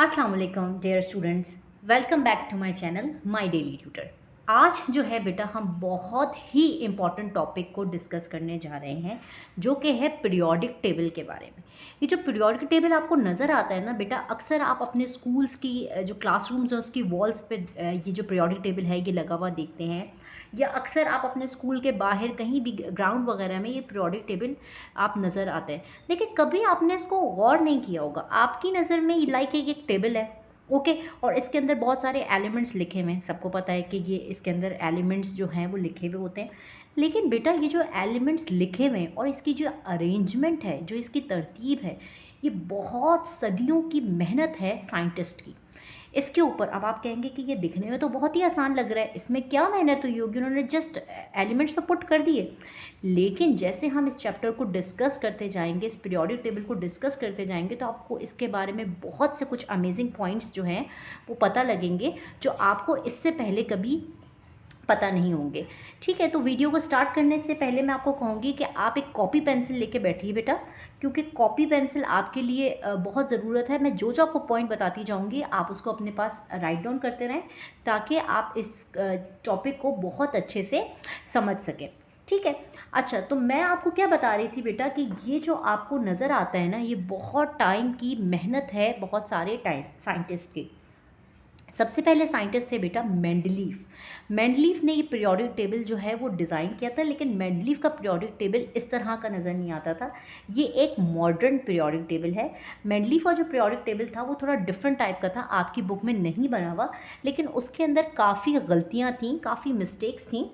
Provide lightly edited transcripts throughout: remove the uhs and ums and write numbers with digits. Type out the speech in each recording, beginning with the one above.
अस्सलाम वालेकुम dear students, welcome back to my channel my daily tutor. आज जो है बेटा हम बहुत ही इम्पॉर्टेंट टॉपिक को डिस्कस करने जा रहे हैं, जो कि है पीरियोडिक टेबल के बारे में। ये जो पीरियोडिक टेबल आपको नज़र आता है ना बेटा, अक्सर आप अपने स्कूल्स की जो क्लासरूम्स हैं उसकी वॉल्स पे ये जो पीरियोडिक टेबल है ये लगा हुआ देखते हैं, या अक्सर आप अपने स्कूल के बाहर कहीं भी ग्राउंड वगैरह में ये पीरियोडिक टेबल आप नज़र आते हैं। लेकिन कभी आपने इसको गौर नहीं किया होगा, आपकी नज़र में लाइक एक टेबल है, ओके, और इसके अंदर बहुत सारे एलिमेंट्स लिखे हुए हैं। सबको पता है कि ये इसके अंदर एलिमेंट्स जो हैं वो लिखे हुए होते हैं। लेकिन बेटा ये जो एलिमेंट्स लिखे हुए हैं और इसकी जो अरेंजमेंट है, जो इसकी तरतीब है, ये बहुत सदियों की मेहनत है साइंटिस्ट की इसके ऊपर। अब आप कहेंगे कि ये दिखने में तो बहुत ही आसान लग रहा है, इसमें क्या मेहनत हुई होगी, उन्होंने जस्ट एलिमेंट्स तो पुट कर दिए। लेकिन जैसे हम इस चैप्टर को डिस्कस करते जाएंगे, इस पीरियोडिक टेबल को डिस्कस करते जाएंगे, तो आपको इसके बारे में बहुत से कुछ अमेजिंग पॉइंट्स जो हैं वो पता लगेंगे, जो आपको इससे पहले कभी पता नहीं होंगे। ठीक है, तो वीडियो को स्टार्ट करने से पहले मैं आपको कहूँगी कि आप एक कॉपी पेंसिल लेके बैठिए बेटा, क्योंकि कॉपी पेंसिल आपके लिए बहुत ज़रूरत है। मैं जो जो आपको पॉइंट बताती जाऊँगी आप उसको अपने पास राइट डाउन करते रहें, ताकि आप इस टॉपिक को बहुत अच्छे से समझ सकें। ठीक है, अच्छा, तो मैं आपको क्या बता रही थी बेटा कि ये जो आपको नज़र आता है ना, ये बहुत टाइम की मेहनत है बहुत सारे टाइम साइंटिस्ट की। सबसे पहले साइंटिस्ट थे बेटा मेंडलीफ। मेंडलीफ ने ये पीरियोडिक टेबल जो है वो डिज़ाइन किया था, लेकिन मेंडलीफ का पीरियोडिक टेबल इस तरह का नज़र नहीं आता था। ये एक मॉडर्न पीरियोडिक टेबल है। मेंडलीफ का जो पीरियोडिक टेबल था वो थोड़ा डिफरेंट टाइप का था, आपकी बुक में नहीं बना हुआ, लेकिन उसके अंदर काफ़ी गलतियाँ थीं, काफ़ी मिस्टेक्स थीं।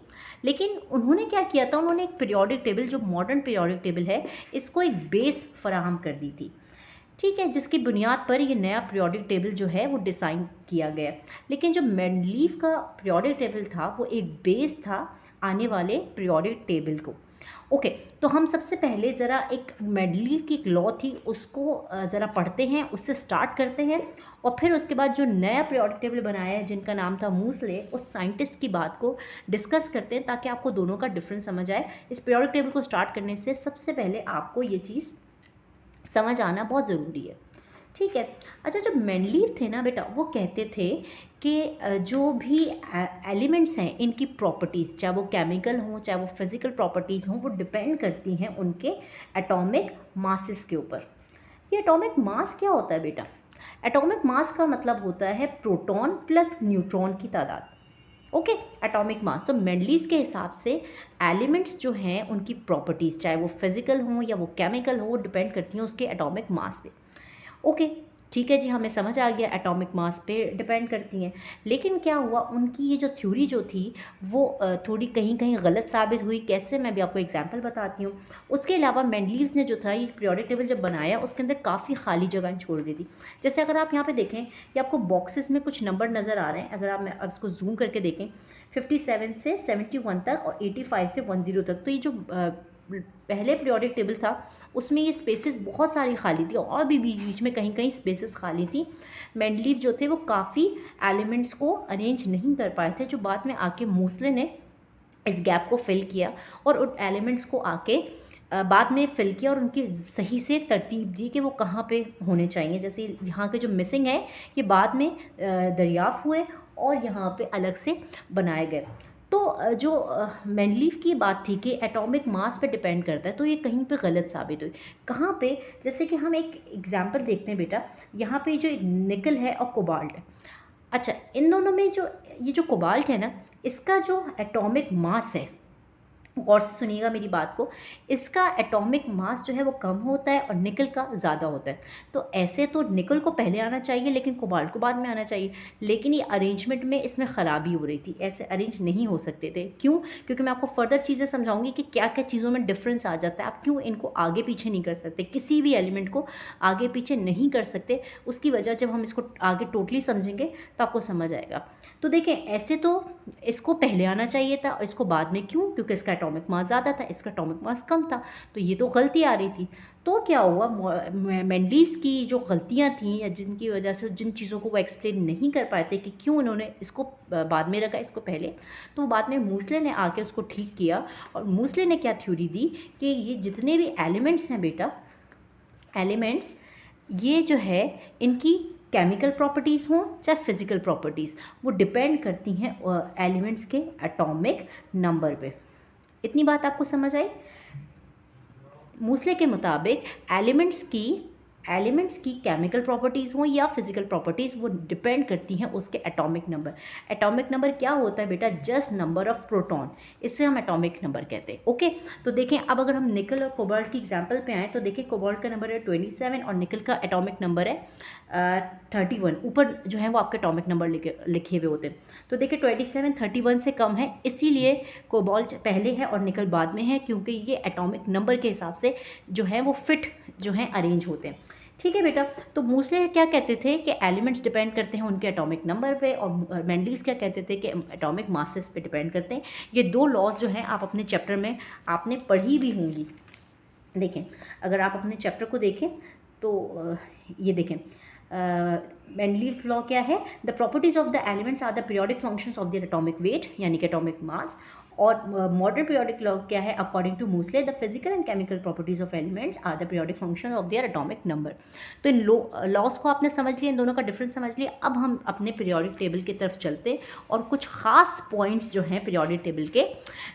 लेकिन उन्होंने क्या किया था, उन्होंने एक पीरियोडिक टेबल, जो मॉडर्न पीरियोडिक टेबल है, इसको एक बेस फराहम कर दी थी। ठीक है, जिसकी बुनियाद पर ये नया पीरियोडिक टेबल जो है वो डिज़ाइन किया गया। लेकिन जो मेंडलीफ का पीरियोडिक टेबल था वो एक बेस था आने वाले पीरियोडिक टेबल को। ओके, तो हम सबसे पहले ज़रा एक मेंडलीफ की एक लॉ थी उसको ज़रा पढ़ते हैं, उससे स्टार्ट करते हैं, और फिर उसके बाद जो नया पीरियोडिक टेबल बनाया है जिनका नाम था मूसले, उस साइंटिस्ट की बात को डिस्कस करते हैं, ताकि आपको दोनों का डिफरेंस समझ आए। इस पीरियोडिक टेबल को स्टार्ट करने से सबसे पहले आपको ये चीज़ समझ आना बहुत ज़रूरी है। ठीक है, अच्छा, जो मेंडलीव थे ना बेटा, वो कहते थे कि जो भी एलिमेंट्स हैं इनकी प्रॉपर्टीज़, चाहे वो केमिकल हों चाहे वो फिज़िकल प्रॉपर्टीज़ हों, वो डिपेंड करती हैं उनके एटॉमिक मासेस के ऊपर। ये एटॉमिक मास क्या होता है बेटा? एटॉमिक मास का मतलब होता है प्रोटॉन प्लस न्यूट्रॉन की तादाद। Okay, atomic mass. तो मेंडलीव के हिसाब से एलिमेंट्स जो हैं उनकी प्रॉपर्टीज़, चाहे वो फिजिकल हों या वो केमिकल हों, वो डिपेंड करती हैं उसके एटॉमिक मास पे। ओके, ठीक है जी, हमें समझ आ गया एटॉमिक मास पे डिपेंड करती हैं। लेकिन क्या हुआ, उनकी ये जो थ्योरी जो थी वो थोड़ी कहीं कहीं गलत साबित हुई। कैसे, मैं भी आपको एग्जांपल बताती हूँ। उसके अलावा मेंडलीव्स ने जो था ये पीरियोडिक टेबल जब बनाया, उसके अंदर काफ़ी खाली जगह छोड़ दी थी। जैसे अगर आप यहाँ पे देखें कि आपको बॉक्सेस में कुछ नंबर नज़र आ रहे हैं, अगर आप अब इसको जूम करके देखें, 57 से 71 तक और 85 से 10 तक, तो ये जो पहले पीरियोडिक टेबल था उसमें ये स्पेसेस बहुत सारी खाली थी, और भी बीच बीच में कहीं कहीं स्पेसेस खाली थी। मेंडलीव जो थे वो काफ़ी एलिमेंट्स को अरेंज नहीं कर पाए थे, जो बाद में आके मूसले ने इस गैप को फिल किया और उन एलिमेंट्स को आके बाद में फिल किया और उनकी सही से तरतीब दी कि वो कहाँ पे होने चाहिए। जैसे यहाँ के जो मिसिंग है ये बाद में दरियाफ़ हुए और यहाँ पे अलग से बनाए गए। तो जो मेंडलीव की बात थी कि एटॉमिक मास पे डिपेंड करता है, तो ये कहीं पे गलत साबित हुई। कहाँ पे? जैसे कि हम एक एग्जांपल देखते हैं बेटा, यहाँ पे जो निकल है और कोबाल्ट है। अच्छा, इन दोनों में जो ये जो कोबाल्ट है ना, इसका जो एटॉमिक मास है, गौर से सुनिएगा मेरी बात को, इसका एटॉमिक मास जो है वो कम होता है और निकल का ज़्यादा होता है। तो ऐसे तो निकल को पहले आना चाहिए लेकिन कोबाल्ट को बाद में आना चाहिए, लेकिन ये अरेंजमेंट में इसमें ख़राबी हो रही थी, ऐसे अरेंज नहीं हो सकते थे। क्यों? क्योंकि मैं आपको फर्दर चीज़ें समझाऊंगी कि क्या क्या चीज़ों में डिफरेंस आ जाता है, आप क्यों इनको आगे पीछे नहीं कर सकते, किसी भी एलिमेंट को आगे पीछे नहीं कर सकते। उसकी वजह जब हम इसको आगे टोटली समझेंगे तो आपको समझ आएगा। तो देखें, ऐसे तो इसको पहले आना चाहिए था और इसको बाद में। क्यों? क्योंकि इसका एटॉमिक मास ज़्यादा था, इसका एटॉमिक मास कम था, तो ये तो गलती आ रही थी। तो क्या हुआ, मेंडलीव्स की जो गलतियां थी या जिनकी वजह से जिन चीज़ों को वो एक्सप्लेन नहीं कर पाए थे कि क्यों उन्होंने इसको बाद में रखा, इसको पहले, तो बाद में मूसले ने आके उसको ठीक किया। और मूसले ने क्या थ्योरी दी कि ये जितने भी एलिमेंट्स हैं बेटा, एलिमेंट्स, ये जो है इनकी केमिकल प्रॉपर्टीज़ हों चाहे फिजिकल प्रॉपर्टीज़, वो डिपेंड करती हैं एलिमेंट्स के एटॉमिक नंबर पे। इतनी बात आपको समझ आई? मूसले के मुताबिक एलिमेंट्स की केमिकल प्रॉपर्टीज़ हों या फिजिकल प्रॉपर्टीज़, वो डिपेंड करती हैं उसके एटॉमिक नंबर। एटॉमिक नंबर क्या होता है बेटा? जस्ट नंबर ऑफ प्रोटॉन, इससे हम एटॉमिक नंबर कहते हैं। ओके, तो देखें अब अगर हम निकल और कोबाल्ट की एग्जांपल पे आएँ तो देखें कोबाल्ट का नंबर है 27 और निकल का एटॉमिक नंबर है 31। ऊपर जो है वो आपके एटॉमिक नंबर लिखे हुए होते हैं। तो देखिए 27 31 से कम है, इसीलिए कोबाल्ट पहले है और निकल बाद में है, क्योंकि ये एटॉमिक नंबर के हिसाब से जो है वो फिट जो है अरेंज होते हैं। ठीक है बेटा, तो मूसले क्या कहते थे कि एलिमेंट्स डिपेंड करते हैं उनके एटॉमिक नंबर पे, और मेंडलीज क्या कहते थे कि एटॉमिक मासेस पे डिपेंड करते हैं। ये दो लॉज जो हैं आप अपने चैप्टर में आपने पढ़ी भी होंगी। देखें, अगर आप अपने चैप्टर को देखें तो ये देखें, मेंडलीव्स लॉ क्या है? The properties of the elements are the periodic functions of the atomic weight, यानी कि एटॉमिक मास। और मॉडर्न पीरियोडिक लॉ क्या है? According to Moseley, the physical and chemical properties of elements are the periodic function of their atomic number. तो इन loss को आपने समझ लिया, इन दोनों का डिफरेंस समझ लिया। अब हम अपने पीरियोडिक टेबल की तरफ चलते हैं और कुछ खास पॉइंट्स जो हैं पीरियोडिक टेबल के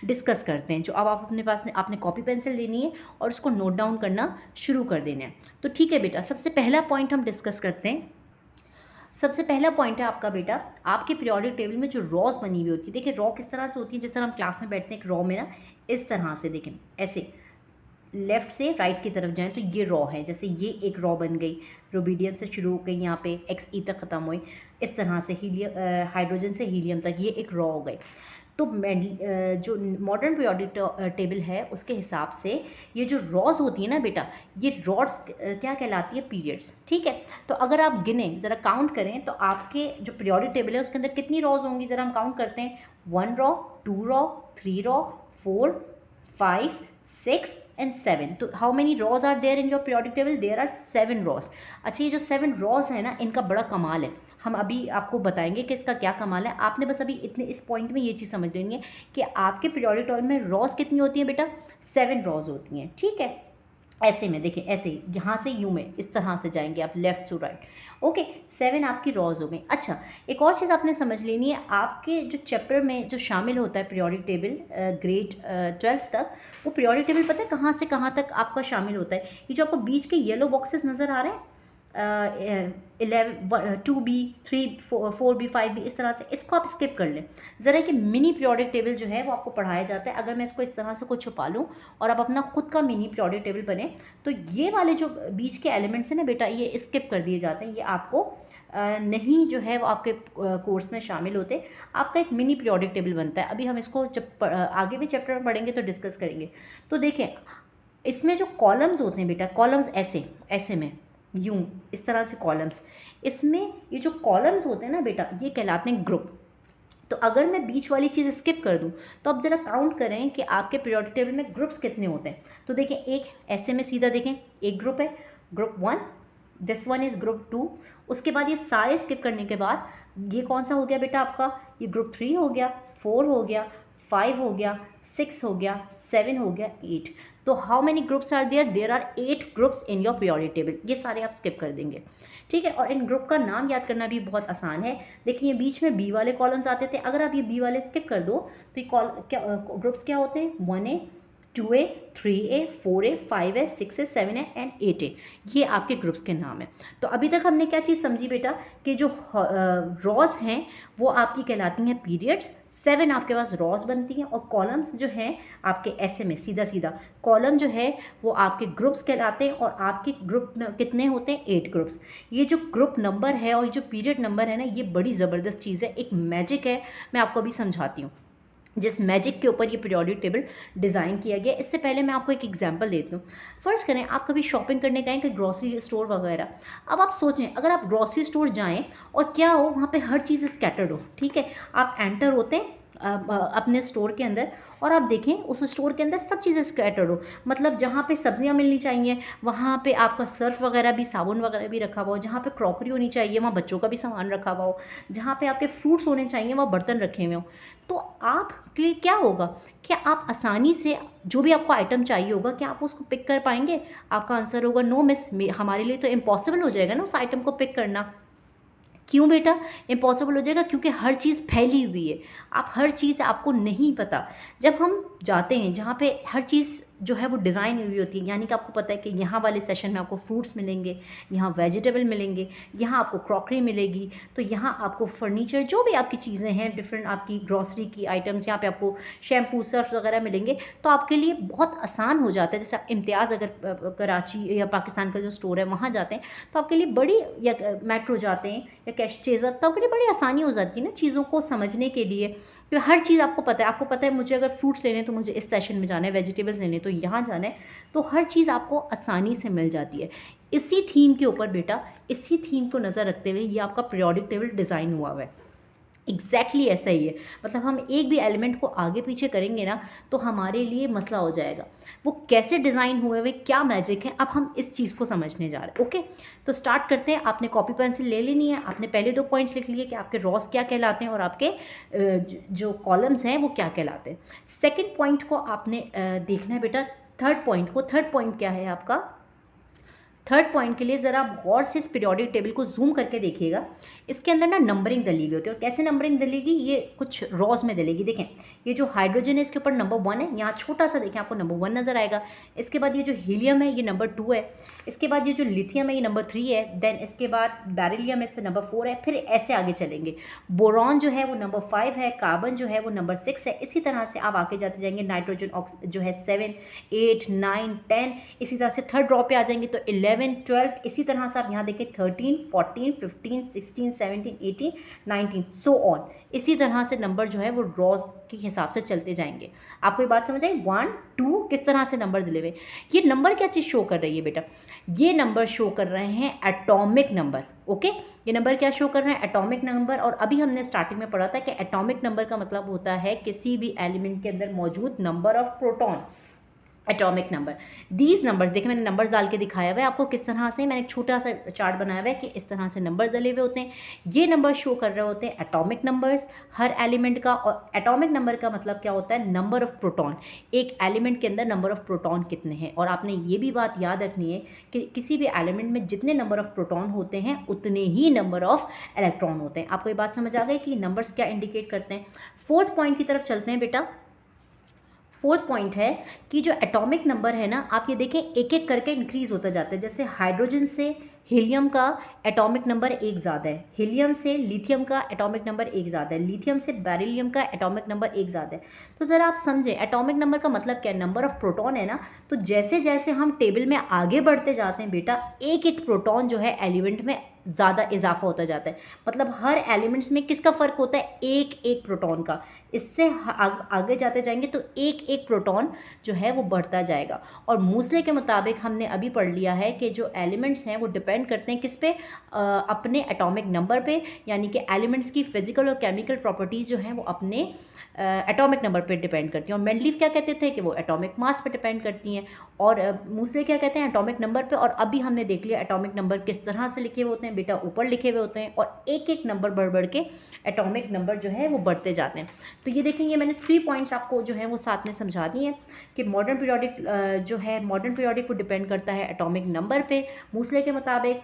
डिस्कस करते हैं, जो अब आप अपने पास आपने कॉपी पेंसिल लेनी है और उसको नोट डाउन करना शुरू कर देना है। तो ठीक है बेटा, सबसे पहला पॉइंट हम डिस्कस करते हैं। सबसे पहला पॉइंट है आपका बेटा, आपके पीरियोडिक टेबल में जो रॉज बनी हुई होती है। देखिए रॉ किस तरह से होती है, जिस तरह हम क्लास में बैठते हैं एक रॉ में ना, इस तरह से देखें, ऐसे लेफ्ट से राइट की तरफ जाएं तो ये रॉ है। जैसे ये एक रॉ बन गई, रूबीडियम से शुरू हो गई, यहाँ पे एक्स ई तक ख़त्म हुई, इस तरह से हीलियम हाइड्रोजन से हीलियम तक ये एक रॉ हो गई। तो जो मॉडर्न पीरियोडिक टेबल है उसके हिसाब से ये जो रॉज होती है ना बेटा, ये रॉड्स क्या कहलाती है? पीरियड्स। ठीक है, तो अगर आप गिने ज़रा काउंट करें तो आपके जो पीरियोडिक टेबल है उसके अंदर कितनी रॉज होंगी? ज़रा हम काउंट करते हैं। 1 रॉ, 2 रॉ, 3 रॉ, 4, 5, 6 and 7। तो how many rows are there in your periodic table? There are 7 rows. अच्छा, ये जो 7 रॉज है ना, इनका बड़ा कमाल है। हम अभी आपको बताएंगे कि इसका क्या कमाल है। आपने बस अभी इतने इस पॉइंट में ये चीज़ समझ लेनी है कि आपके पीरियोडिक टेबल में रॉज कितनी होती हैं बेटा? 7 रॉज होती हैं। ठीक है, ऐसे में देखें, ऐसे ही यहाँ से यू में इस तरह से जाएंगे आप लेफ्ट टू राइट। ओके, 7 आपकी रॉज हो गई। अच्छा, एक और चीज़ आपने समझ लेनी है, आपके जो चैप्टर में जो शामिल होता है पीरियोडिक टेबल ग्रेड 12 तक, वो पीरियोडिक टेबल पता है कहाँ से कहाँ तक आपका शामिल होता है? ये जो आपको बीच के येलो बॉक्सेस नज़र आ रहे हैं, 2B, 4B, 5B, इस तरह से, इसको आप स्किप कर लें ज़रा कि मिनी पीरियोडिक टेबल जो है वो आपको पढ़ाया जाता है। अगर मैं इसको इस तरह से कुछ छुपा लूँ और आप अपना खुद का मिनी पीरियोडिक टेबल बने, तो ये वाले जो बीच के एलिमेंट्स हैं ना बेटा, ये स्किप कर दिए जाते हैं, ये आपको नहीं जो है वो आपके कोर्स में शामिल होते। आपका एक मिनी पीरियोडिक टेबल बनता है। अभी हम इसको जब आगे भी चैप्टर में पढ़ेंगे तो डिस्कस करेंगे। तो देखें, इसमें जो कॉलम्स होते हैं बेटा, कॉलम्स ऐसे ऐसे में यूं इस तरह से कॉलम्स, इसमें ये जो कॉलम्स होते हैं ना बेटा, ये कहलाते हैं ग्रुप। तो अगर मैं बीच वाली चीज़ स्किप कर दूं तो अब ज़रा काउंट करें कि आपके पीरियोडिक टेबल में ग्रुप्स कितने होते हैं। तो देखें, एक ऐसे में सीधा देखें, एक ग्रुप है, group 1, this one is group 2। उसके बाद ये सारे स्किप करने के बाद ये कौन सा हो गया बेटा आपका? ये ग्रुप 3 हो गया, 4 हो गया, 5 हो गया, 6 हो गया, 7 हो गया, 8। तो how many groups are there? There are 8 groups in your periodic table. ये सारे आप स्किप कर देंगे। ठीक है, और इन ग्रुप का नाम याद करना भी बहुत आसान है। देखिए बीच में बी वाले कॉलम्स आते थे, अगर आप ये बी वाले स्किप कर दो तो ये ग्रुप्स क्या होते हैं? 1A, 2A, 3A, 4A, 5A, 6A, 7A and 8A। ये आपके ग्रुप्स के नाम है। तो अभी तक हमने क्या चीज़ समझी बेटा कि जो रॉज हैं वो आपकी कहलाती हैं पीरियड्स। 7 आपके पास रॉज बनती हैं, और कॉलम्स जो हैं आपके ऐसे में सीधा सीधा कॉलम जो है वो आपके ग्रुप्स कहलाते हैं। और आपके ग्रुप कितने होते हैं? 8 ग्रुप्स। ये जो ग्रुप नंबर है और ये जो पीरियड नंबर है ना, ये बड़ी ज़बरदस्त चीज़ है, एक मैजिक है। मैं आपको अभी समझाती हूँ जिस मैजिक के ऊपर ये पीरियोडिक टेबल डिज़ाइन किया गया। इससे पहले मैं आपको एक एग्जांपल देती हूँ। फ़र्ज़ करें आप कभी शॉपिंग करने गए कि ग्रॉसरी स्टोर वगैरह। अब आप सोचें, अगर आप ग्रॉसरी स्टोर जाएं और क्या हो, वहाँ पे हर चीज़ स्कैटर्ड हो। ठीक है, आप एंटर होते हैं अपने स्टोर के अंदर और आप देखें उस स्टोर के अंदर सब चीज़ें स्कैटर्ड हो। मतलब जहाँ पे सब्जियाँ मिलनी चाहिए वहाँ पे आपका सर्फ वगैरह भी, साबुन वगैरह भी रखा हुआ हो। जहाँ पे क्रॉकरी होनी चाहिए वहाँ बच्चों का भी सामान रखा हुआ हो। जहाँ पे आपके फ्रूट्स होने चाहिए वहाँ बर्तन रखे हुए हो। तो आपके लिए क्या होगा? क्या आप आसानी से जो भी आपको आइटम चाहिए होगा, क्या आप उसको पिक कर पाएंगे? आपका आंसर होगा नो मिस, हमारे लिए तो इम्पॉसिबल हो जाएगा ना उस आइटम को पिक करना। क्यों बेटा इम्पॉसिबल हो जाएगा? क्योंकि हर चीज़ फैली हुई है, आप हर चीज़ आपको नहीं पता। जब हम जाते हैं जहाँ पे हर चीज़ जो है वो डिज़ाइन हुई होती है, यानी कि आपको पता है कि यहाँ वाले सेशन में आपको फ्रूट्स मिलेंगे, यहाँ वेजिटेबल मिलेंगे, यहाँ आपको क्रॉकरी मिलेगी, तो यहाँ आपको फर्नीचर जो भी आपकी चीज़ें हैं डिफरेंट आपकी ग्रॉसरी की आइटम्स, यहाँ पे आपको शैम्पू सर्फ वगैरह मिलेंगे, तो आपके लिए बहुत आसान हो जाता है। जैसे आप इम्तियाज़ अगर कराची या पाकिस्तान का जो स्टोर है वहाँ जाते हैं तो आपके लिए बड़ी, या मेट्रो जाते हैं या कैश चेज़र, तो आपके लिए बड़ी आसानी हो जाती है ना चीज़ों को समझने के लिए। तो हर चीज़ आपको पता है मुझे अगर फ्रूट्स लेने तो मुझे इस सेशन में जाना है, वेजिटेबल्स लेने तो यहाँ जाना है, तो हर चीज़ आपको आसानी से मिल जाती है। इसी थीम के ऊपर बेटा, इसी थीम को नज़र रखते हुए ये आपका पीरियोडिक टेबल डिज़ाइन हुआ है। एग्जैक्टली ऐसा ही है, मतलब हम एक भी एलिमेंट को आगे पीछे करेंगे ना तो हमारे लिए मसला हो जाएगा। वो कैसे डिज़ाइन हुए हुए, क्या मैजिक है, अब हम इस चीज़ को समझने जा रहे हैं। ओके, तो स्टार्ट करते हैं। आपने कॉपी पेंसिल ले लेनी है, आपने पहले 2 पॉइंट्स लिख लिए कि आपके रॉस क्या कहलाते हैं और आपके जो कॉलम्स हैं वो क्या कहलाते हैं। सेकेंड पॉइंट को आपने देखना है बेटा, थर्ड पॉइंट क्या है आपका? थर्ड पॉइंट के लिए ज़रा आप गौर से इस पीरियोडिक टेबल को जूम करके देखिएगा। इसके अंदर ना नंबरिंग दली हुई होती है, और कैसे नंबरिंग दलेगी, ये कुछ रॉज में दलेगी। देखें, ये जो हाइड्रोजन है इसके ऊपर नंबर 1 है, यहाँ छोटा सा देखें आपको नंबर 1 नज़र आएगा। इसके बाद ये जो हीलियम है ये नंबर 2 है, इसके बाद ये जो लिथियम है ये नंबर 3 है, देन इसके बाद बेरिलियम है, इस पर नंबर 4 है, फिर ऐसे आगे चलेंगे। बोरॉन जो है वो नंबर 5 है, कार्बन जो है वो नंबर 6 है, इसी तरह से आप आगे जाते जाएंगे। नाइट्रोजन जो है 7, 8, 9, 10, इसी तरह से थर्ड ड्रॉप पे आ जाएंगे तो 11, 12, इसी तरह से आप यहाँ देखें 13, 14, 15, 16, 17, 18, 19 सो ऑन। इसी तरह से नंबर जो है वो ड्रॉज के हिसाब से चलते जाएंगे। आपको ये बात समझ आई? 1, 2 किस तरह से नंबर दिले हुए। ये नंबर क्या चीज़ शो कर रही है बेटा? ये नंबर शो कर रहे हैं एटॉमिक नंबर। ओके, ये नंबर क्या शो कर रहे हैं? Atomic number. और अभी हमने स्टार्टिंग में पढ़ा था कि एटॉमिक नंबर का मतलब होता है किसी भी एलिमेंट के अंदर मौजूद number of proton. Atomic number, these numbers, देखिए मैंने नंबर्स डाल के दिखाया हुआ है आपको किस तरह से। मैंने एक छोटा सा चार्ट बनाया हुआ है कि इस तरह से नंबर डले हुए होते हैं। ये नंबर शो कर रहे होते हैं एटॉमिक नंबर्स हर एलिमेंट का। और एटॉमिक नंबर का मतलब क्या होता है? Number of proton. एक एलिमेंट के अंदर नंबर ऑफ प्रोटॉन कितने हैं। और आपने ये भी बात याद रखनी है कि किसी भी एलिमेंट में जितने नंबर ऑफ प्रोटॉन होते हैं उतने ही नंबर ऑफ इलेक्ट्रॉन होते हैं। आपको ये बात समझ आ गई कि नंबर्स क्या इंडिकेट करते हैं। फोर्थ पॉइंट की तरफ चलते हैं बेटा। फोर्थ पॉइंट है कि जो एटॉमिक नंबर है ना, आप ये देखें एक एक करके इंक्रीज होता जाता है। जैसे हाइड्रोजन से हीलियम का एटॉमिक नंबर 1 ज़्यादा है, हीलियम से लिथियम का एटॉमिक नंबर 1 ज़्यादा है, लिथियम से बेरिलियम का एटॉमिक नंबर 1 ज़्यादा है। तो ज़रा आप समझें एटॉमिक नंबर का मतलब क्या है? नंबर ऑफ प्रोटॉन है ना। तो जैसे जैसे हम टेबल में आगे बढ़ते जाते हैं बेटा, एक एक प्रोटॉन जो है एलिमेंट में ज़्यादा इजाफा होता जाता है। मतलब हर एलिमेंट्स में किसका फ़र्क होता है? एक एक प्रोटॉन का। इससे आगे जाते जाएंगे तो एक एक प्रोटॉन जो है वो बढ़ता जाएगा। और मूसले के मुताबिक हमने अभी पढ़ लिया है कि जो एलिमेंट्स हैं वो डिपेंड करते हैं किस पे? अपने एटॉमिक नंबर पे, यानी कि एलिमेंट्स की फिजिकल और केमिकल प्रॉपर्टीज़ जो हैं वो अपने एटॉमिक नंबर पे डिपेंड करती हैं। और मेंडलीफ क्या कहते थे कि वो एटॉमिक मास पे डिपेंड करती हैं। और मूसले क्या कहते हैं? एटॉमिक नंबर पे। और अभी हमने देख लिया एटॉमिक नंबर किस तरह से लिखे हुए होते हैं बेटा, ऊपर लिखे हुए होते हैं, और एक एक नंबर बढ़ बढ़ के एटॉमिक नंबर जो है वो बढ़ते जाते हैं। तो ये देखें, ये मैंने 3 पॉइंट्स आपको जो है वो साथ में समझा दिए हैं कि मॉडर्न पीरियोडिक जो है मॉडर्न पीरियोडिक वो डिपेंड करता है एटॉमिक नंबर पे मूसले के मुताबिक।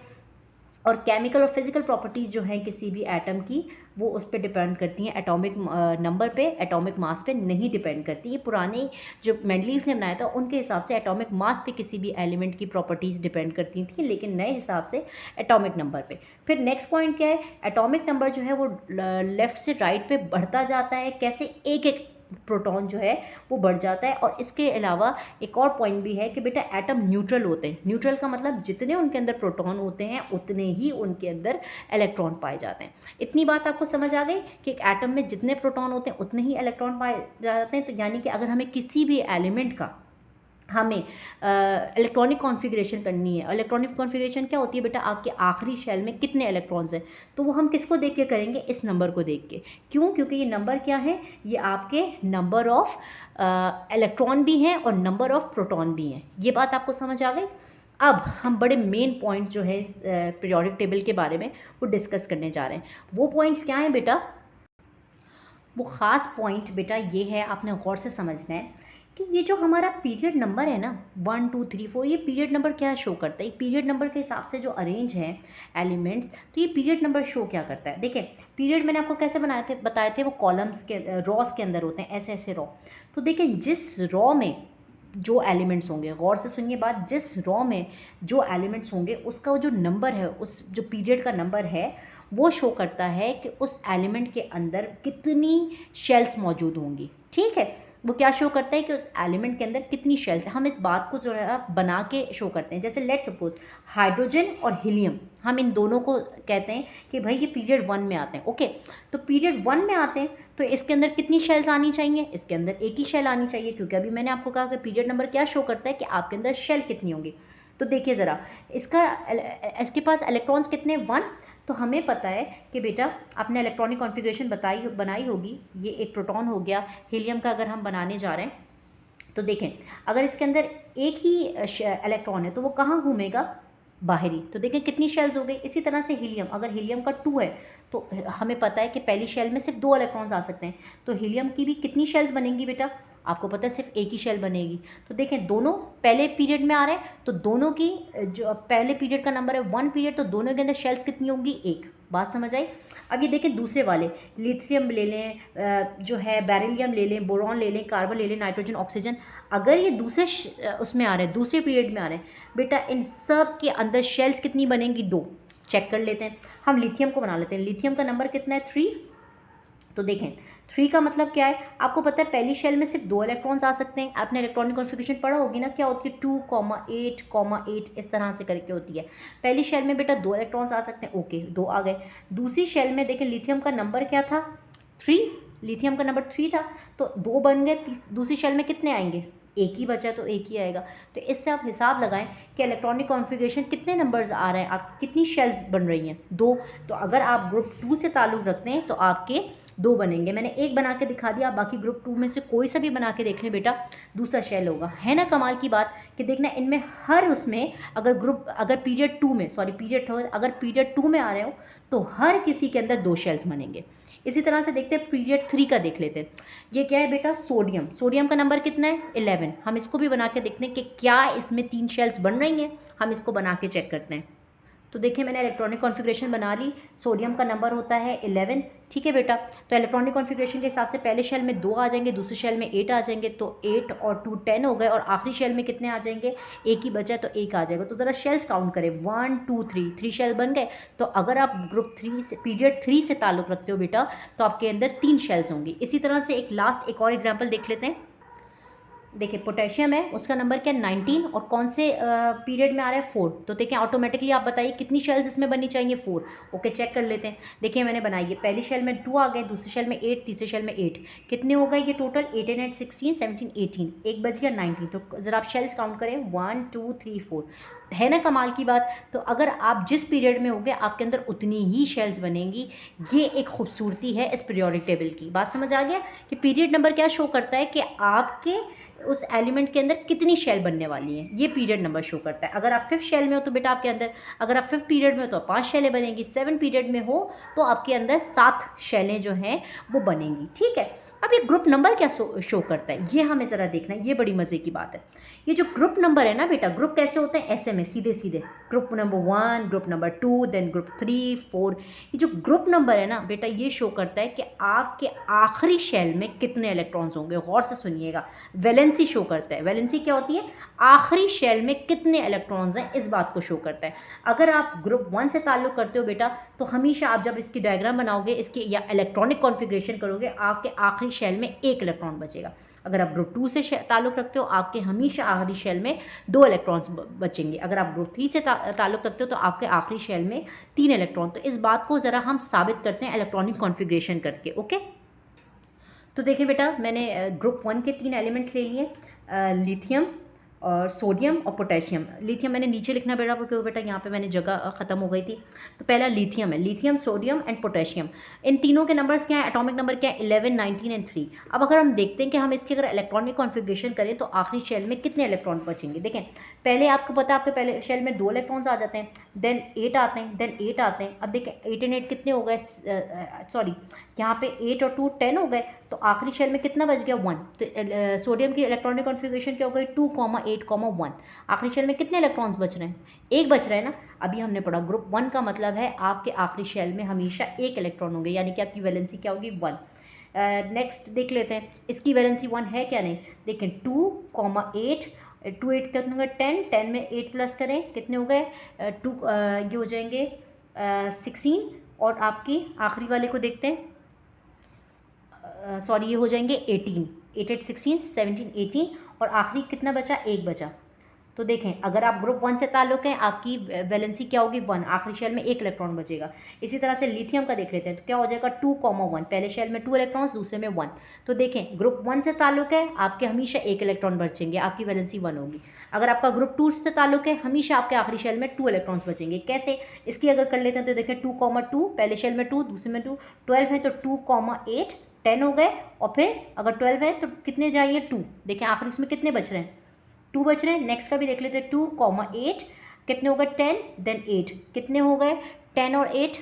और केमिकल और फिजिकल प्रॉपर्टीज़ जो हैं किसी भी एटम की वो उस पर डिपेंड करती हैं, एटॉमिक नंबर पे, एटॉमिक मास पे नहीं डिपेंड करती। ये पुराने जो मेंडलीफ ने बनाया था उनके हिसाब से एटॉमिक मास पे किसी भी एलिमेंट की प्रॉपर्टीज़ डिपेंड करती थी, लेकिन नए हिसाब से एटॉमिक नंबर पे। फिर नेक्स्ट पॉइंट क्या है? एटॉमिक नंबर जो है वो लेफ़्ट से राइट पे बढ़ता जाता है। कैसे? एक एक प्रोटॉन जो है वो बढ़ जाता है। और इसके अलावा एक और पॉइंट भी है कि बेटा एटम न्यूट्रल होते हैं। न्यूट्रल का मतलब जितने उनके अंदर प्रोटॉन होते हैं उतने ही उनके अंदर इलेक्ट्रॉन पाए जाते हैं। इतनी बात आपको समझ आ गई कि एक एटम में जितने प्रोटॉन होते हैं उतने ही इलेक्ट्रॉन पाए जाते हैं। तो यानी कि अगर हमें किसी भी एलिमेंट का हमें इलेक्ट्रॉनिक कॉन्फ़िगरेशन करनी है। इलेक्ट्रॉनिक कॉन्फ़िगरेशन क्या होती है बेटा? आपके आखिरी शेल में कितने इलेक्ट्रॉन्स हैं, तो वो हम किसको देख के करेंगे? इस नंबर को देख के। क्यों? क्योंकि ये नंबर क्या है? ये आपके नंबर ऑफ इलेक्ट्रॉन भी हैं और नंबर ऑफ प्रोटॉन भी हैं। ये बात आपको समझ आ गई? अब हम बड़े मेन पॉइंट्स जो है इस पीरियोडिक टेबल के बारे में वो डिस्कस करने जा रहे हैं। वो पॉइंट्स क्या हैं बेटा? वो ख़ास पॉइंट बेटा ये है, आपने गौर से समझना है कि ये जो हमारा पीरियड नंबर है ना 1 2 3 4, ये पीरियड नंबर क्या शो करता है? पीरियड नंबर के हिसाब से जो अरेंज है एलिमेंट्स, तो ये पीरियड नंबर शो क्या करता है? देखिए पीरियड मैंने आपको कैसे बताए थे, वो कॉलम्स के रॉस के अंदर होते हैं, ऐसे ऐसे रॉ। तो देखिए जिस रॉ में जो एलिमेंट्स होंगे, गौर से सुनिए बात, जिस रॉ में जो एलिमेंट्स होंगे उसका जो नंबर है, उस जो पीरियड का नंबर है वो शो करता है कि उस एलिमेंट के अंदर कितनी शेल्स मौजूद होंगी। ठीक है, वो क्या शो करता है कि उस एलिमेंट के अंदर कितनी शेल्स है। हम इस बात को जो है बना के शो करते हैं। जैसे लेट सपोज हाइड्रोजन और हीलियम, हम इन दोनों को कहते हैं कि भाई ये पीरियड 1 में आते हैं। ओके, तो पीरियड 1 में आते हैं तो इसके अंदर कितनी शेल्स आनी चाहिए? इसके अंदर एक ही शेल आनी चाहिए, क्योंकि अभी मैंने आपको कहा कि पीरियड नंबर क्या शो करता है कि आपके अंदर शेल कितनी होंगी। तो देखिए ज़रा, इसके पास इलेक्ट्रॉन्स कितने? 1। तो हमें पता है कि बेटा आपने इलेक्ट्रॉनिक कॉन्फ़िगरेशन बनाई होगी। ये एक प्रोटॉन हो गया, हीलियम का अगर हम बनाने जा रहे हैं तो देखें अगर इसके अंदर एक ही इलेक्ट्रॉन है तो वो कहाँ घूमेगा? बाहरी। तो देखें कितनी शेल्स हो गई। इसी तरह से हीलियम, अगर हीलियम का 2 है तो हमें पता है कि पहली शेल में सिर्फ 2 इलेक्ट्रॉन्स आ सकते हैं। तो हीलियम की भी कितनी शेल्स बनेंगी बेटा? आपको पता है सिर्फ एक ही शेल बनेगी। तो देखें दोनों पहले पीरियड में आ रहे हैं तो दोनों की जो पहले पीरियड का नंबर है 1 पीरियड, तो दोनों के अंदर शेल्स कितनी होंगी? 1। बात समझ आई? अब ये देखें दूसरे वाले, लिथियम ले लें, जो है बेरिलियम ले लें, बोरॉन ले लें, कार्बन ले लें, नाइट्रोजन, ऑक्सीजन, अगर ये दूसरे उसमें आ रहे हैं, दूसरे पीरियड में आ रहे हैं बेटा, इन सब के अंदर शेल्स कितनी बनेंगी? 2। चेक कर लेते हैं। हम लिथियम को बना लेते हैं। लिथियम का नंबर कितना है? 3। तो देखें 3 का मतलब क्या है? आपको पता है पहली शेल में सिर्फ 2 इलेक्ट्रॉन्स आ सकते हैं। आपने इलेक्ट्रॉनिक कॉन्फ़िगरेशन पढ़ा होगी ना, क्या होती है? 2,8,8 इस तरह से करके होती है। पहली शेल में बेटा 2 इलेक्ट्रॉन्स आ सकते हैं। ओके, 2 आ गए। दूसरी शेल में देखें लिथियम का नंबर क्या था? 3। लिथियम का नंबर 3 था, तो 2 बन गए। दूसरी शेल में कितने आएंगे? एक ही बचा, तो एक ही आएगा। तो इससे आप हिसाब लगाएं कि इलेक्ट्रॉनिक कॉन्फ़िगरेशन कितने नंबर्स आ रहे हैं, आप कितनी शेल्स बन रही हैं? 2। तो अगर आप ग्रुप 2 से ताल्लुक़ रखते हैं तो आपके 2 बनेंगे। मैंने एक बना के दिखा दिया, बाकी ग्रुप 2 में से कोई सा भी बना के देख लें बेटा, दूसरा शेल होगा। है ना कमाल की बात कि देखना इनमें हर उसमें अगर पीरियड 2 में, सॉरी पीरियड अगर पीरियड 2 में आ रहे हो तो हर किसी के अंदर 2 शेल्स बनेंगे। इसी तरह से देखते हैं पीरियड 3 का, देख लेते हैं। ये क्या है बेटा? सोडियम। सोडियम का नंबर कितना है? 11। हम इसको भी बना के देखते हैं कि क्या इसमें 3 शेल्स बन रही हैं। हम इसको बना के चेक करते हैं। तो देखिए मैंने इलेक्ट्रॉनिक कॉन्फ़िगरेशन बना ली। सोडियम का नंबर होता है 11। ठीक है बेटा, तो इलेक्ट्रॉनिक कॉन्फ़िगरेशन के हिसाब से पहले शेल में 2 आ जाएंगे, दूसरे शेल में 8 आ जाएंगे, तो 8 और 2 10 हो गए, और आखिरी शेल में कितने आ जाएंगे? एक ही बचा है, तो 1 आ जाएगा। तो ज़रा शेल्स काउंट करें, 1 2 3, 3 शेल बन गए। तो अगर आप ग्रुप 3 से पीरियड 3 से ताल्लुक़ रखते हो बेटा, तो आपके अंदर 3 शेल्स होंगी। इसी तरह से एक और एग्जाम्पल देख लेते हैं। देखिए पोटेशियम है, उसका नंबर क्या है? 19, और कौन से पीरियड में आ रहा है? 4। तो देखिए ऑटोमेटिकली आप बताइए कितनी शेल्स इसमें बननी चाहिए? 4। ओके, चेक कर लेते हैं। देखिए मैंने बनाई है, पहली शेल में 2 आ गए, दूसरी शेल में 8, तीसरी शेल में 8। कितने हो गए ये टोटल? 8 and 8 16, 17 18, एक बच गया 19। तो ज़रा आप शेल्स काउंट करें, 1 2 3 4। है ना कमाल की बात? तो अगर आप जिस पीरियड में होगे आपके अंदर उतनी ही शेल्स बनेंगी। ये एक खूबसूरती है इस पीरियोडिक टेबल की। बात समझ आ गया कि पीरियड नंबर क्या शो करता है कि आपके उस एलिमेंट के अंदर कितनी शेल बनने वाली हैं, ये पीरियड नंबर शो करता है। अगर आप 5th शेल में हो तो बेटा आपके अंदर, अगर आप 5th पीरियड में हो तो 5 शेलें बनेंगी, 7th पीरियड में हो तो आपके अंदर 7 शेलें जो हैं वो बनेंगी। ठीक है, अब ये ग्रुप नंबर क्या शो करता है, ये हमें ज़रा देखना है। ये बड़ी मज़े की बात है। ये जो ग्रुप नंबर है ना बेटा, ग्रुप कैसे होते हैं? ऐसे में सीधे सीधे, group number 1, group number 2, then group 3 4। ये जो ग्रुप नंबर है ना बेटा, ये शो करता है कि आपके आखिरी शेल में कितने इलेक्ट्रॉन्स होंगे। गौर से सुनिएगा, वैलेंसी शो करता है। वैलेंसी क्या होती है? आखिरी शेल में कितने इलेक्ट्रॉन्स हैं, इस बात को शो करता है। अगर आप ग्रुप 1 से ताल्लुक़ करते हो बेटा, तो हमेशा आप जब इसकी डायग्राम बनाओगे, इसकी या इलेक्ट्रॉनिक कॉन्फ़िगरेशन करोगे, आपके आखिरी शेल में 1 इलेक्ट्रॉन बचेगा। अगर आप ग्रुप 2 से ताल्लुक़ रखते हो, आपके हमेशा आखिरी शेल में 2 इलेक्ट्रॉन्स बचेंगे। अगर आप ग्रुप 3 से ताल्लुक़ रखते हो तो आपके आखिरी शेल में 3 इलेक्ट्रॉन। तो इस बात को ज़रा हम साबित करते हैं इलेक्ट्रॉनिक कॉन्फ़िगरेशन करके। ओके, तो देखिए बेटा मैंने ग्रुप 1 के 3 एलिमेंट्स ले लिए, लिथियम, और सोडियम और पोटेशियम। लिथियम मैंने नीचे लिखना बेटा क्योंकि बेटा यहाँ पे मैंने जगह ख़त्म हो गई थी। तो पहला लिथियम है, लिथियम, सोडियम एंड पोटेशियम। इन तीनों के नंबर्स क्या हैं, एटॉमिक नंबर क्या है, 11, 19 एंड 3। अब अगर हम देखते हैं कि हम इसके अगर इलेक्ट्रॉनिक कॉन्फ़िगरेशन करें तो आखिरी शेल में कितने इलेक्ट्रॉन बचेंगे। देखें पहले आपको पता है आपके पहले शेल में 2 इलेक्ट्रॉन्स आ जाते हैं, देन 8 आते हैं, देन 8 आते हैं। अब देखें 8 एंड 8 कितने हो गए, सॉरी यहाँ पे 8 और 2 10 हो गए, तो आखिरी शेल में कितना बच गया, 1। तो सोडियम की इलेक्ट्रॉनिक कॉन्फ़िगरेशन क्या हो गई, 2, 8, 1। आखिरी शेल में कितने इलेक्ट्रॉन्स बच रहे हैं, एक बच रहे हैं ना। अभी हमने पढ़ा ग्रुप 1 का मतलब है आपके आखिरी शेल में हमेशा एक इलेक्ट्रॉन होंगे, यानी कि आपकी वैलेंसी क्या होगी, 1। नेक्स्ट देख लेते हैं इसकी वैलेंसी 1 है क्या नहीं। देखें 2, 8, 2 8 कितने हो गए, 10, 10 में 8 प्लस करें कितने हो गए, 2 ये हो जाएंगे 16। और आपकी आखिरी वाले को देखते हैं, सॉरी ये हो जाएंगे 18, 8 8 16, 17 18। और आखिरी कितना बचा, एक बचा। तो देखें अगर आप ग्रुप 1 से ताल्लुक़ हैं आपकी वैलेंसी क्या होगी, 1। आखिरी शेल में एक इलेक्ट्रॉन बचेगा। इसी तरह से लिथियम का देख लेते हैं, तो क्या हो जाएगा 2, 1। पहले शेल में 2 इलेक्ट्रॉन्स, दूसरे में 1। तो देखें ग्रुप 1 से ताल्लुक़ है आपके हमेशा एक इलेक्ट्रॉन बचेंगे, आपकी वैलेंसी 1 होगी। अगर आपका ग्रुप 2 से ताल्लुक़ है हमेशा आपके आखिरी शेल में 2 इलेक्ट्रॉन्स बचेंगे। कैसे, इसकी अगर कर लेते हैं तो देखें 2, 2, पहले शेल में 2, दूसरे में 2, 12 है तो 2, 8, 10 हो गए। और फिर अगर 12 है तो कितने जाइए, 2। देखें आखिरी उसमें कितने बच रहे हैं, 2 बच रहे हैं। नेक्स्ट का भी देख लेते हैं, 2, 8 कितने हो गए, 10, देन 8 कितने हो गए, 10 और 8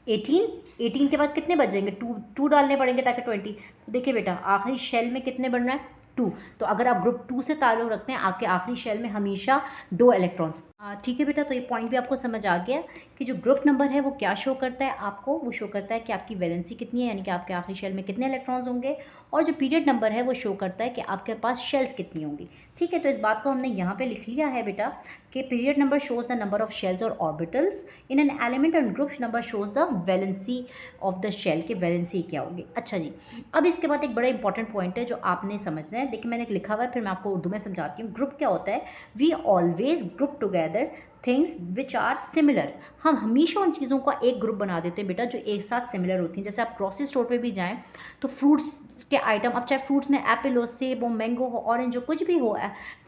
18। 18 के बाद कितने बच जाएंगे, 2 डालने पड़ेंगे ताकि 20। तो देखिए बेटा आखिरी शेल में कितने बन रहा है, 2। तो अगर आप ग्रुप 2 से ताल्लुक़ रखते हैं आपके आखिरी शेल में हमेशा 2 इलेक्ट्रॉन्स। ठीक है बेटा, तो ये पॉइंट भी आपको समझ आ गया कि जो ग्रुप नंबर है वो क्या शो करता है आपको, वो शो करता है कि आपकी वैलेंसी कितनी है, यानी कि आपके आखिरी शेल में कितने इलेक्ट्रॉन्स होंगे। और जो पीरियड नंबर है वो शो करता है कि आपके पास शेल्स कितनी होंगी। ठीक है, तो इस बात को हमने यहाँ पे लिख लिया है बेटा कि period number shows the number of shells और orbitals in an element and group number shows the valency of the shell, की वैलेंसी क्या होगी। अच्छा जी, अब इसके बाद एक बड़ा इंपॉर्टेंट पॉइंट है जो आपने समझना है। देखिए मैंने लिखा हुआ है, फिर मैं आपको उर्दू में समझाती हूँ। ग्रुप क्या होता है, we always group together things which are similar. हम हमेशा उन चीज़ों का एक ग्रुप बना देते हैं बेटा जो एक साथ सिमिलर होती हैं। जैसे आप ग्रोसरी स्टोर पे भी जाएं तो फ्रूट्स के आइटम, अब चाहे फ्रूट्स में एप्पल हो, सेब हो, मैंगो हो, ऑरेंज हो, कुछ भी हो,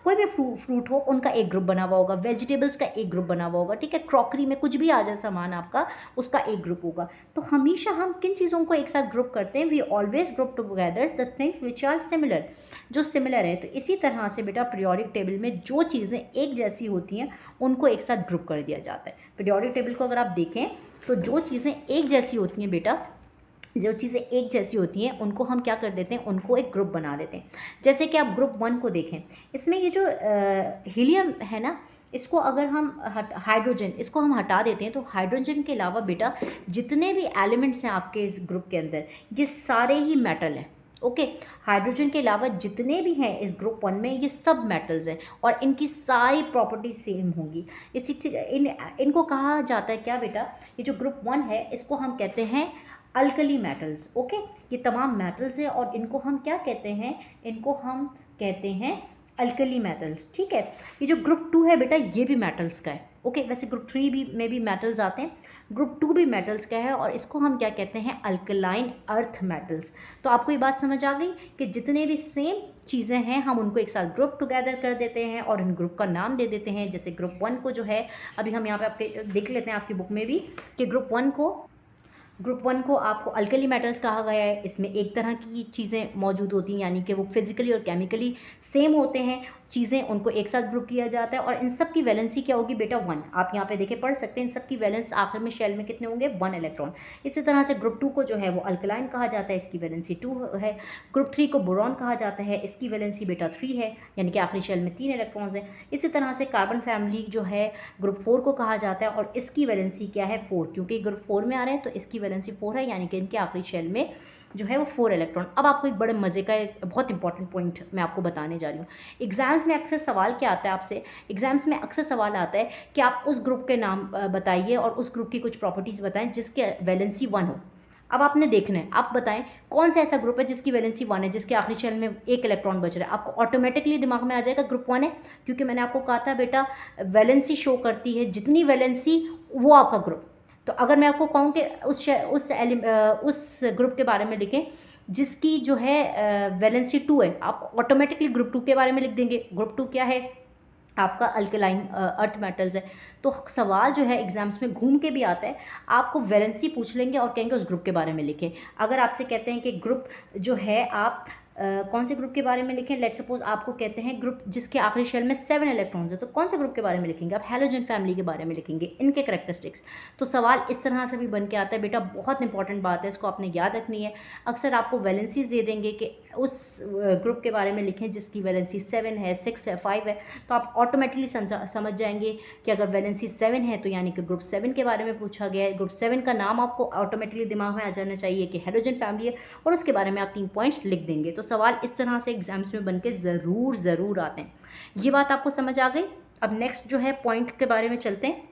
कोई भी फ्रूट हो, उनका एक ग्रुप बना हुआ होगा। वेजिटेबल्स का एक ग्रुप बना हुआ होगा। ठीक है, क्रॉकरी में कुछ भी आ जाए सामान आपका, उसका एक ग्रुप होगा। तो हमेशा हम किन चीज़ों को एक साथ ग्रुप करते हैं, we always group together the things which are similar, जो सिमिलर है। तो इसी तरह से बेटा पीरियोडिक टेबल में जो चीज़ें एक जैसी होती हैं उनको एक साथ ग्रुप कर दिया जाता है। पीरियोडिक टेबल को अगर आप देखें तो जो चीज़ें एक जैसी होती हैं बेटा, जो चीज़ें एक जैसी होती हैं उनको हम क्या कर देते हैं, उनको एक ग्रुप बना देते हैं। जैसे कि आप ग्रुप 1 को देखें, इसमें ये जो हीलियम है ना, इसको अगर हम हाइड्रोजन इसको हम हटा देते हैं तो हाइड्रोजन के अलावा बेटा जितने भी एलिमेंट्स हैं आपके इस ग्रुप के अंदर ये सारे ही मेटल हैं। ओके, हाइड्रोजन के अलावा जितने भी हैं इस ग्रुप 1 में ये सब मेटल्स हैं और इनकी सारी प्रॉपर्टी सेम होंगी। इनको कहा जाता है क्या बेटा, ये जो ग्रुप 1 है इसको हम कहते हैं अल्कली मेटल्स। ओके, ये तमाम मेटल्स हैं और इनको हम क्या कहते हैं, इनको हम कहते हैं अल्कली मेटल्स। ठीक है, ये जो ग्रुप 2 है बेटा ये भी मेटल्स का है। ओके, वैसे ग्रुप 3 भी में भी मेटल्स आते हैं, ग्रुप 2 भी मेटल्स का है और इसको हम क्या कहते हैं, अल्कलाइन अर्थ मेटल्स। तो आपको ये बात समझ आ गई कि जितने भी सेम चीज़ें हैं हम उनको एक साथ ग्रुप टुगेदर कर देते हैं और इन ग्रुप का नाम दे देते हैं। जैसे ग्रुप 1 को जो है, अभी हम यहाँ पे आपके देख लेते हैं आपकी बुक में भी कि ग्रुप 1 को आपको अल्कली मेटल्स कहा गया है। इसमें एक तरह की चीज़ें मौजूद होती हैं, यानी कि वो फिजिकली और केमिकली सेम होते हैं चीज़ें, उनको एक साथ ग्रुप किया जाता है और इन सब की वैलेंसी क्या होगी बेटा, 1। आप यहाँ पे देखे पढ़ सकते हैं, इन सब की वैलेंस आखिर में शेल में कितने होंगे, 1 इलेक्ट्रॉन। इसी तरह से ग्रुप 2 को जो है वो अल्कलाइन कहा जाता है, इसकी वैलेंसी 2 है। ग्रुप 3 को बोरॉन कहा जाता है, इसकी वैलेंसी बेटा 3 है, यानी कि आखिरी शेल में 3 इलेक्ट्रॉन्स हैं। इसी तरह से कार्बन फैमिली जो है ग्रुप 4 को कहा जाता है और इसकी वैलेंसी क्या है, 4, क्योंकि ग्रुप 4 में आ रहे हैं तो इसकी वैलेंसी 4 है, यानी कि इनके आखिरी शेल में जो है वो 4 इलेक्ट्रॉन। अब आपको एक बड़े मज़े का एक बहुत इंपॉर्टेंट पॉइंट मैं आपको बताने जा रही हूँ। एग्जाम्स में अक्सर सवाल क्या आता है आपसे, एग्जाम्स में अक्सर सवाल आता है कि आप उस ग्रुप के नाम बताइए और उस ग्रुप की कुछ प्रॉपर्टीज़ बताएं जिसके वैलेंसी 1 हो। अब आपने देखना है, आप बताएं कौन सा ऐसा ग्रुप है जिसकी वैलेंसी 1 है, जिसके आखिरी शेल में एक इलेक्ट्रॉन बच रहा है। आपको ऑटोमेटिकली दिमाग में आ जाएगा ग्रुप 1 है, क्योंकि मैंने आपको कहा था बेटा वैलेंसी शो करती है, जितनी वैलेंसी वो आपका ग्रुप। तो अगर मैं आपको कहूँ कि उस ग्रुप के बारे में लिखें जिसकी जो है वैलेंसी 2 है, आप ऑटोमेटिकली ग्रुप 2 के बारे में लिख देंगे। ग्रुप 2 क्या है? आपका अल्कलाइन अर्थ मेटल्स है। तो सवाल जो है एग्जाम्स में घूम के भी आता है, आपको वैलेंसी पूछ लेंगे और कहेंगे उस ग्रुप के बारे में लिखें। अगर आपसे कहते हैं कि ग्रुप जो है आप कौन से ग्रुप के बारे में लिखें, लेट सपोज आपको कहते हैं ग्रुप जिसके आखिरी शेल में 7 इलेक्ट्रॉन्स है, तो कौन से ग्रुप के बारे में लिखेंगे? आप हैलोजन फैमिली के बारे में लिखेंगे, इनके करेक्टरिस्टिक्स। तो सवाल इस तरह से भी बन के आता है बेटा, बहुत इंपॉर्टेंट बात है, इसको आपने याद रखनी है। अक्सर आपको वैलेंसीज दे देंगे कि उस ग्रुप के बारे में लिखें जिसकी वैलेंसी 7 है, 6 है, 5 है, तो आप ऑटोमेटिकली समझ जाएंगे कि अगर वैलेंसी 7 है तो यानी कि ग्रुप 7 के बारे में पूछा गया है। ग्रुप 7 का नाम आपको ऑटोमेटिकली दिमाग में आ जाना चाहिए कि हैलोजन फैमिली है, और उसके बारे में आप 3 पॉइंट्स लिख देंगे। तो सवाल इस तरह से एग्जाम्स में बन के ज़रूर आते हैं। ये बात आपको समझ आ गई। अब नेक्स्ट जो है पॉइंट के बारे में चलते हैं।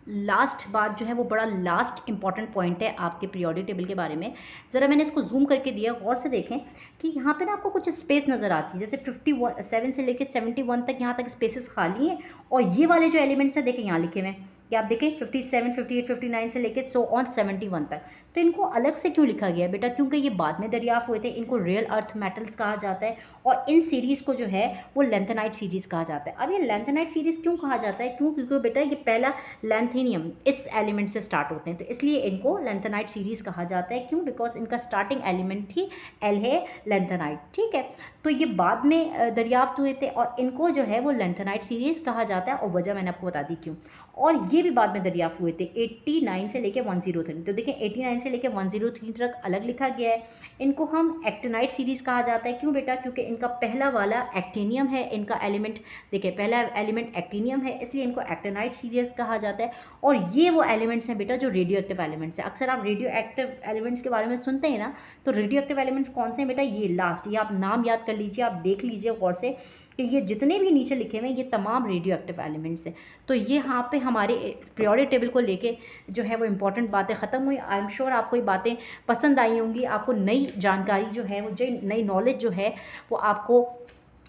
लास्ट बात जो है वो बड़ा लास्ट इंपॉर्टेंट पॉइंट है आपके पीरियोडिक टेबल के बारे में। ज़रा मैंने इसको जूम करके दिया, गौर से देखें कि यहाँ पे ना आपको कुछ स्पेस नज़र आती है, जैसे 57 से लेकर 71 तक यहाँ तक स्पेसेस खाली हैं, और ये वाले जो एलिमेंट्स हैं देखें यहाँ लिखे हुए हैं, कि आप देखें 57, 58, 59 से लेकर सो ऑन 71 तक। तो इनको अलग से क्यों लिखा गया है बेटा? क्योंकि ये बाद में दरियाफ्त हुए थे, इनको रियल अर्थ मेटल्स कहा जाता है, और इन सीरीज़ को जो है वो लेंथेनाइट सीरीज़ कहा जाता है। अब ये लेंथेनाइट सीरीज़ क्यों कहा जाता है? क्यों? क्योंकि बेटा ये पहला लैंथेनियम इस एलिमेंट से स्टार्ट होते हैं, तो इसलिए इनको लेंथेनाइट सीरीज़ कहा जाता है। क्यों? बिकॉज इनका स्टार्टिंग एलिमेंट ही एल है, लेंथेनाइट। ठीक है, तो ये बाद में दरियाफ्त हुए थे, और इनको जो है वो लेंथेनाइट सीरीज़ कहा जाता है, और वजह मैंने आपको बता दी क्यों। और ये भी बाद में दरियाफ्त हुए थे 89 से लेकर 103। तो देखें 89 से लेकर 103 तक अलग लिखा गया है। इनको हम एक्टिनाइट सीरीज़ कहा जाता है। क्यों बेटा? क्योंकि इनका पहला वाला एक्टिनियम है, इनका एलिमेंट देखिए पहला एलिमेंट एक्टिनियम है, इसलिए इनको एक्टिनाइट सीरीज़ कहा जाता है। और ये वो एलिमेंट्स हैं बेटा जो रेडियो एक्टिव एलिमेंट्स हैं। अक्सर आप रेडियो एक्टिव एलिमेंट्स के बारे में सुनते हैं ना, तो रेडियो एक्टिव एलिमेंट्स कौन से हैं बेटा? ये लास्ट, ये आप नाम याद कर लीजिए, आप देख लीजिए गौर से कि ये जितने भी नीचे लिखे हुए हैं ये तमाम रेडियो एक्टिव एलिमेंट्स हैं। तो ये यहाँ पे हमारे पीरियोडिक टेबल को लेके जो है वो इंपॉर्टेंट बातें ख़त्म हुई। आई एम श्योर आपको ये बातें पसंद आई होंगी, आपको नई जानकारी जो है वो जो नई नॉलेज जो है वो आपको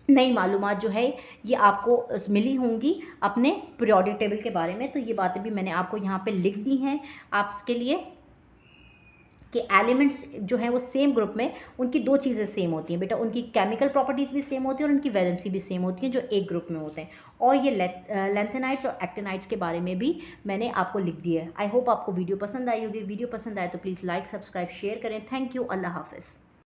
नई मालूमात जो है ये आपको मिली होंगी अपने पीरियोडिक टेबल के बारे में। तो ये बातें भी मैंने आपको यहाँ पे लिख दी हैं आपके लिए कि एलिमेंट्स जो हैं वो सेम ग्रुप में उनकी दो चीज़ें सेम होती हैं बेटा, उनकी केमिकल प्रॉपर्टीज़ भी सेम होती है और उनकी वैलेंसी भी सेम होती है जो एक ग्रुप में होते हैं। और ये लेंथेनाइट्स और एक्टिनाइट्स के बारे में भी मैंने आपको लिख दिया है। आई होप आपको वीडियो पसंद आई होगी। वीडियो पसंद आए तो प्लीज़ लाइक, सब्सक्राइब, शेयर करें। Thank you. अल्लाह हाफिज़।